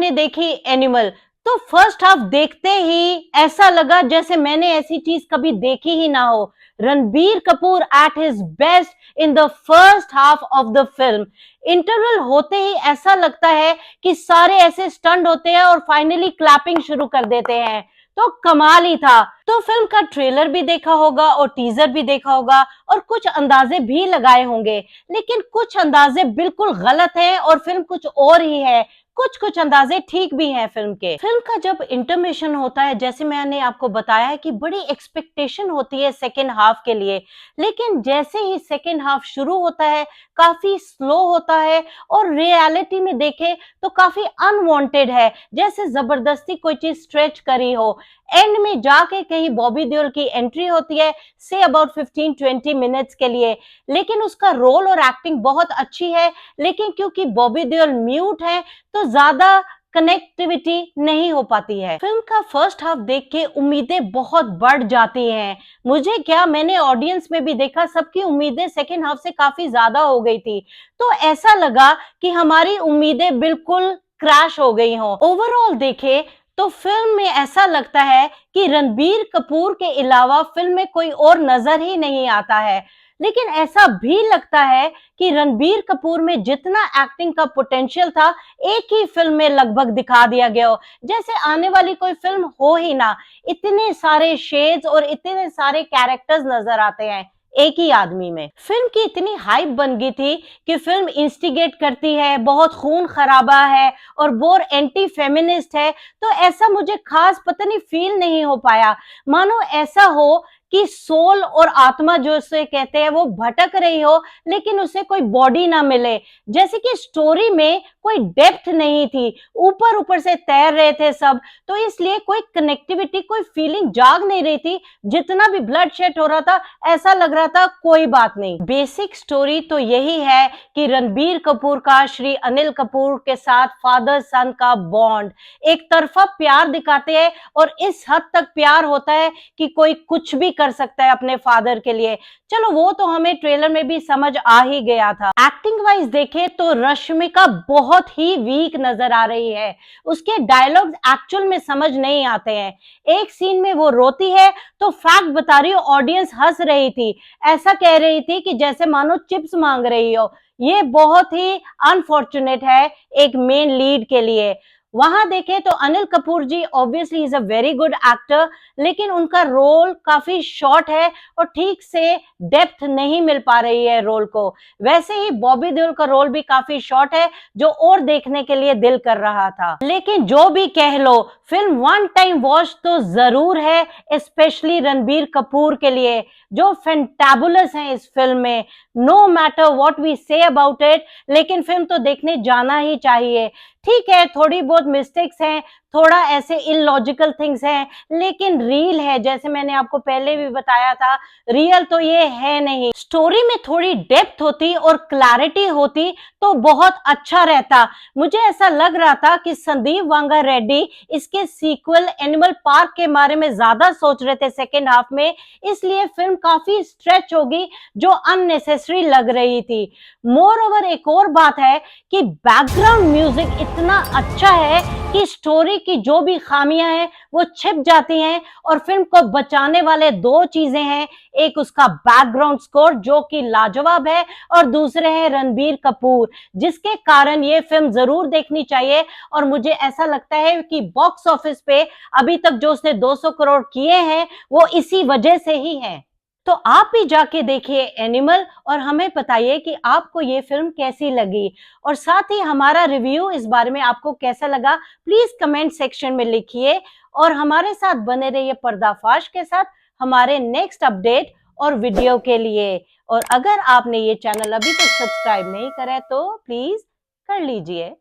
हमने देखी एनिमल, तो फर्स्ट हाफ देखते ही ऐसा लगा जैसे मैंने ऐसी चीज कभी देखी ही ना हो। Ranbir Kapoor at his best in the first half of the film. Interval होते ही ऐसा लगता है कि सारे ऐसे स्टंट होते हैं और फाइनली क्लैपिंग शुरू कर देते हैं, तो कमाल ही था। तो फिल्म का ट्रेलर भी देखा होगा और टीजर भी देखा होगा और कुछ अंदाजे भी लगाए होंगे, लेकिन कुछ अंदाजे बिल्कुल गलत हैं और फिल्म कुछ और ही है। कुछ कुछ अंदाजे ठीक भी हैं फिल्म के। फिल्म का जब इंटरमिशन होता है, जैसे मैंने आपको बताया है कि बड़ी एक्सपेक्टेशन होती है सेकेंड हाफ के लिए, लेकिन जैसे ही सेकेंड हाफ शुरू होता है काफी स्लो होता है और रियलिटी में देखे तो काफी अनवांटेड है, जैसे जबरदस्ती कोई चीज स्ट्रेच करी हो। एंड में जाके कहीं बॉबी देओल की एंट्री होती है से अबाउट 15-20 मिनट्स के लिए, लेकिन उसका रोल और एक्टिंग बहुत अच्छी है, लेकिन क्योंकि बॉबी देओल म्यूट है तो ज्यादा कनेक्टिविटी नहीं हो पाती है। फिल्म का फर्स्ट हाफ देख के उम्मीदें बहुत बढ़ जाती हैं। मुझे क्या, मैंने ऑडियंस में भी देखा, सबकी उम्मीदें सेकेंड हाफ से काफी ज्यादा हो गई थी, तो ऐसा लगा कि हमारी उम्मीदें बिल्कुल क्रैश हो गई हों। ओवरऑल देखे तो फिल्म में ऐसा लगता है कि रणबीर कपूर के अलावा फिल्म में कोई और नजर ही नहीं आता है, लेकिन ऐसा भी लगता है कि रणबीर कपूर में जितना एक्टिंग का पोटेंशियल था एक ही फिल्म में लगभग दिखा दिया गया हो, जैसे आने वाली कोई फिल्म हो ही ना। इतने सारे शेड्स और इतने सारे कैरेक्टर्स नजर आते हैं एक ही आदमी में। फिल्म की इतनी हाइप बन गई थी कि फिल्म इंस्टिगेट करती है, बहुत खून खराबा है और बोर एंटी फेमिनिस्ट है, तो ऐसा मुझे खास पता नहीं फील नहीं हो पाया। मानो ऐसा हो कि सोल और आत्मा जो उसे कहते हैं वो भटक रही हो, लेकिन उसे कोई बॉडी ना मिले, जैसे कि स्टोरी में कोई डेप्थ नहीं थी, ऊपर ऊपर से तैर रहे थे सब, तो इसलिए कोई कनेक्टिविटी, कोई फीलिंग जाग नहीं रही थी। जितना भी ब्लड शेड हो रहा था ऐसा लग रहा था कोई बात नहीं। बेसिक स्टोरी तो यही है कि रणबीर कपूर का श्री अनिल कपूर के साथ फादर सन का बॉन्ड, एक तरफा प्यार दिखाते हैं और इस हद तक प्यार होता है कि कोई कुछ भी कर सकता है अपने फादर के लिए। चलो वो तो हमें ट्रेलर में भी समझ आ ही गया था। एक्टिंग वाइज देखे तो रश्मिका बहुत ही वीक नजर आ रही है, उसके डायलॉग्स एक्चुअल में समझ नहीं आते हैं। एक सीन में वो रोती है तो फैक्ट बता रही हो, ऑडियंस हंस रही थी, ऐसा कह रही थी कि जैसे मानो चिप्स मांग रही हो। ये बहुत ही अनफॉर्चुनेट है एक मेन लीड के लिए। वहां देखे तो Anil Kapoor ji obviously is a very good actor, लेकिन उनका रोल काफी शॉर्ट है और ठीक से डेप्थ नहीं मिल पा रही है रोल को। वैसे ही बॉबी देओल का रोल भी काफी शॉर्ट है, जो और देखने के लिए दिल कर रहा था। लेकिन जो भी कह लो, फिल्म वन टाइम वॉच तो जरूर है, स्पेशली रणबीर कपूर के लिए, जो फैंटाबुलस है इस फिल्म में। No matter what we say about it, लेकिन फिल्म तो देखने जाना ही चाहिए। ठीक है, थोड़ी बहुत मिस्टेक्स हैं, थोड़ा ऐसे इलॉजिकल थिंग्स हैं, लेकिन रियल है, जैसे मैंने आपको पहले भी बताया था, रियल तो ये है नहीं। स्टोरी में थोड़ी डेप्थ होती और क्लैरिटी होती तो बहुत अच्छा रहता। मुझे ऐसा लग रहा था कि संदीप वांगा रेड्डी इसके सीक्वल एनिमल पार्क के बारे में ज्यादा सोच रहे थे सेकेंड हाफ में, इसलिए फिल्म काफी स्ट्रेच होगी जो अननेसेसरी लग रही थी। मोर ओवर एक और बात है कि बैकग्राउंड म्यूजिक इतना अच्छा है कि स्टोरी की जो भी खामियां हैं वो छिप जाती हैं, और फिल्म को बचाने वाले दो चीजें हैं, एक उसका बैकग्राउंड स्कोर जो कि लाजवाब है और दूसरे हैं रणबीर कपूर, जिसके कारण ये फिल्म जरूर देखनी चाहिए। और मुझे ऐसा लगता है कि बॉक्स ऑफिस पे अभी तक जो उसने 200 करोड़ किए हैं वो इसी वजह से ही हैं। तो आप भी जाके देखिए एनिमल और हमें बताइए कि आपको ये फिल्म कैसी लगी, और साथ ही हमारा रिव्यू इस बारे में आपको कैसा लगा प्लीज कमेंट सेक्शन में लिखिए। और हमारे साथ बने रहिए पर्दाफाश के साथ हमारे नेक्स्ट अपडेट और वीडियो के लिए। और अगर आपने ये चैनल अभी तक सब्सक्राइब नहीं करा है तो प्लीज कर लीजिए।